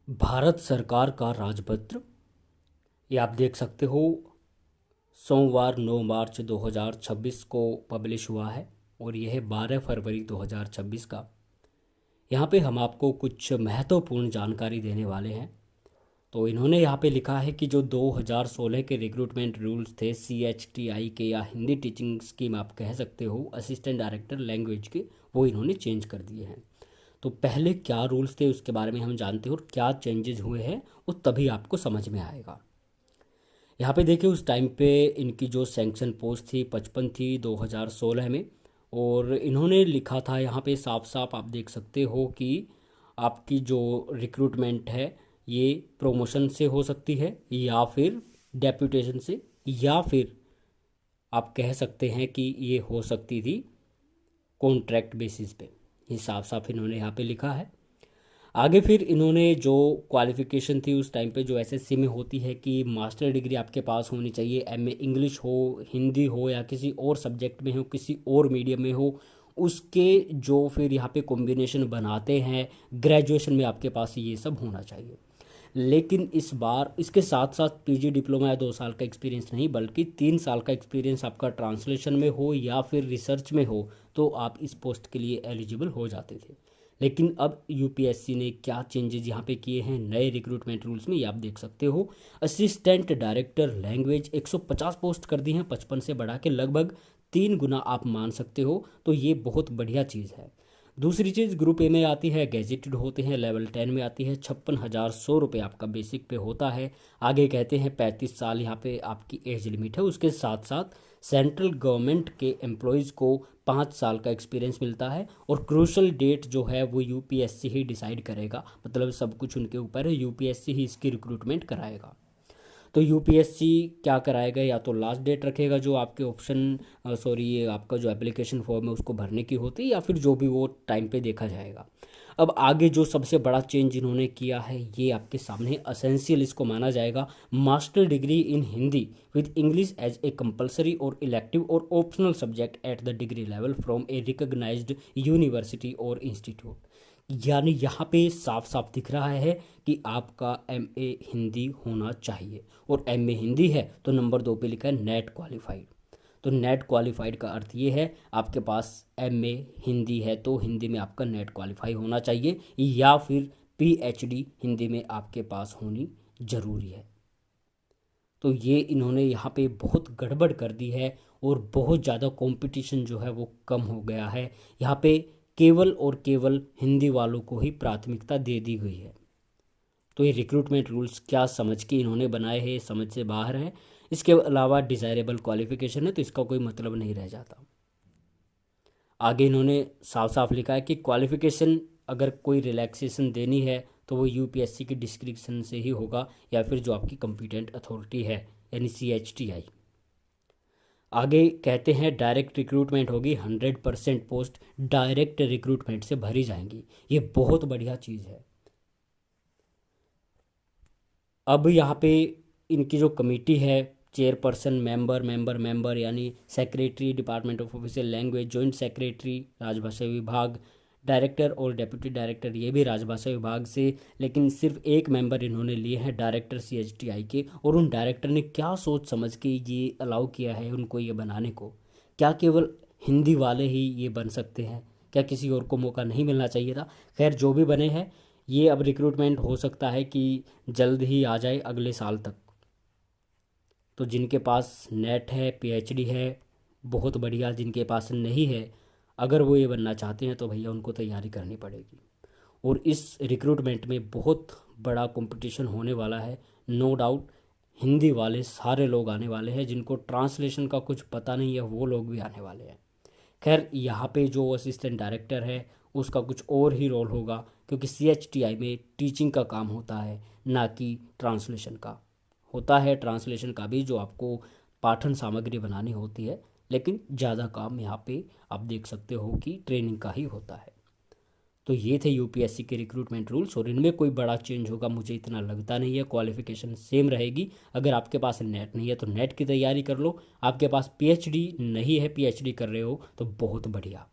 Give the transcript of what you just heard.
भारत सरकार का राजपत्र ये आप देख सकते हो। सोमवार 9 मार्च 2026 को पब्लिश हुआ है और यह है 12 फरवरी 2026 का। यहाँ पे हम आपको कुछ महत्वपूर्ण जानकारी देने वाले हैं। तो इन्होंने यहाँ पे लिखा है कि जो 2016 के रिक्रूटमेंट रूल्स थे CHTI के, या हिंदी टीचिंग स्कीम आप कह सकते हो, असिस्टेंट डायरेक्टर लैंग्वेज के, वो इन्होंने चेंज कर दिए हैं। तो पहले क्या रूल्स थे उसके बारे में हम जानते हैं और क्या चेंजेस हुए हैं वो तभी आपको समझ में आएगा। यहाँ पे देखिए, उस टाइम पे इनकी जो सैंक्शन पोस्ट थी 55 थी 2016 में, और इन्होंने लिखा था यहाँ पे साफ साफ आप देख सकते हो कि आपकी जो रिक्रूटमेंट है ये प्रमोशन से हो सकती है, या फिर डेप्यूटेशन से, या फिर आप कह सकते हैं कि ये हो सकती थी कॉन्ट्रैक्ट बेसिस पे। ये साफ साफ इन्होंने यहाँ पे लिखा है। आगे फिर इन्होंने जो क्वालिफ़िकेशन थी उस टाइम पे जो SSC में होती है कि मास्टर डिग्री आपके पास होनी चाहिए, MA इंग्लिश हो, हिंदी हो, या किसी और सब्जेक्ट में हो, किसी और मीडियम में हो, उसके जो फिर यहाँ पे कॉम्बिनेशन बनाते हैं ग्रेजुएशन में आपके पास ये सब होना चाहिए। लेकिन इस बार इसके साथ साथ PG डिप्लोमा या 2 साल का एक्सपीरियंस नहीं, बल्कि 3 साल का एक्सपीरियंस आपका ट्रांसलेशन में हो या फिर रिसर्च में हो तो आप इस पोस्ट के लिए एलिजिबल हो जाते थे। लेकिन अब UPSC ने क्या चेंजेस यहाँ पे किए हैं नए रिक्रूटमेंट रूल्स में, ये आप देख सकते हो। असिस्टेंट डायरेक्टर लैंग्वेज 150 पोस्ट कर दी हैं, 55 से बढ़ा के लगभग 3 गुना आप मान सकते हो। तो ये बहुत बढ़िया चीज़ है। दूसरी चीज़, ग्रुप A में आती है, गेजेटेड होते हैं, लेवल 10 में आती है, 56,100 रुपये आपका बेसिक पे होता है। आगे कहते हैं 35 साल यहाँ पे आपकी एज लिमिट है। उसके साथ साथ सेंट्रल गवर्नमेंट के एम्प्लॉयज़ को 5 साल का एक्सपीरियंस मिलता है, और क्रूशल डेट जो है वो UPSC ही डिसाइड करेगा, मतलब सब कुछ उनके ऊपर है, UPSC ही इसकी रिक्रूटमेंट कराएगा। तो UPSC क्या कराएगा, या तो लास्ट डेट रखेगा जो आपके ऑप्शन ये आपका जो एप्लीकेशन फॉर्म है उसको भरने की होती है, या फिर जो भी वो टाइम पे देखा जाएगा। अब आगे जो सबसे बड़ा चेंज इन्होंने किया है ये आपके सामने असेंशियल इसको माना जाएगा, master degree in Hindi with English as a compulsory और इलेक्टिव और optional subject at the degree level from a recognised university और इंस्टीट्यूट। यानी यहाँ पे साफ साफ दिख रहा है कि आपका MA हिंदी होना चाहिए, और MA हिंदी है तो नंबर 2 पे लिखा है नेट क्वालिफाइड। तो नेट क्वालिफाइड का अर्थ ये है आपके पास MA हिंदी है तो हिंदी में आपका नेट क्वालिफाई होना चाहिए, या फिर PhD हिंदी में आपके पास होनी ज़रूरी है। तो ये इन्होंने यहाँ पे बहुत गड़बड़ कर दी है, और बहुत ज़्यादा कंपटीशन जो है वो कम हो गया है। यहाँ पे केवल और केवल हिंदी वालों को ही प्राथमिकता दे दी गई है। तो ये रिक्रूटमेंट रूल्स क्या समझ के इन्होंने बनाए हैं, समझ से बाहर है। इसके अलावा डिज़ायरेबल क्वालिफिकेशन है तो इसका कोई मतलब नहीं रह जाता। आगे इन्होंने साफ साफ लिखा है कि क्वालिफिकेशन अगर कोई रिलैक्सेशन देनी है तो वो UPSC की डिस्क्रिप्शन से ही होगा, या फिर जो आपकी कॉम्पिटेंट अथॉरिटी है यानी CHTI। आगे कहते हैं डायरेक्ट रिक्रूटमेंट होगी, 100% पोस्ट डायरेक्ट रिक्रूटमेंट से भरी जाएंगी। ये बहुत बढ़िया चीज़ है। अब यहाँ पे इनकी जो कमेटी है, चेयरपर्सन, मेंबर यानी secretary department of official language, joint secretary राजभाषा विभाग, डायरेक्टर और डिप्टी डायरेक्टर ये भी राजभाषा विभाग से, लेकिन सिर्फ एक मेंबर इन्होंने लिए हैं डायरेक्टर CHTI के। और उन डायरेक्टर ने क्या सोच समझ के ये अलाउ किया है उनको ये बनाने को? क्या केवल हिंदी वाले ही ये बन सकते हैं? क्या किसी और को मौका नहीं मिलना चाहिए था? खैर, जो भी बने हैं, ये अब रिक्रूटमेंट हो सकता है कि जल्द ही आ जाए, अगले साल तक। तो जिनके पास नेट है, PhD है, बहुत बढ़िया। जिनके पास नहीं है, अगर वो ये बनना चाहते हैं तो भैया उनको तैयारी करनी पड़ेगी। और इस रिक्रूटमेंट में बहुत बड़ा कंपटीशन होने वाला है, नो डाउट। हिंदी वाले सारे लोग आने वाले हैं, जिनको ट्रांसलेशन का कुछ पता नहीं है वो लोग भी आने वाले हैं। खैर, यहाँ पे जो असिस्टेंट डायरेक्टर है उसका कुछ और ही रोल होगा, क्योंकि CHTI में टीचिंग का काम होता है, ना कि ट्रांसलेशन का। होता है ट्रांसलेशन का भी, जो आपको पाठन सामग्री बनानी होती है, लेकिन ज़्यादा काम यहाँ पे आप देख सकते हो कि ट्रेनिंग का ही होता है। तो ये थे UPSC के रिक्रूटमेंट रूल्स, और इनमें कोई बड़ा चेंज होगा मुझे इतना लगता नहीं है। क्वालिफिकेशन सेम रहेगी। अगर आपके पास नेट नहीं है तो नेट की तैयारी कर लो, आपके पास PhD नहीं है, PhD कर रहे हो तो बहुत बढ़िया।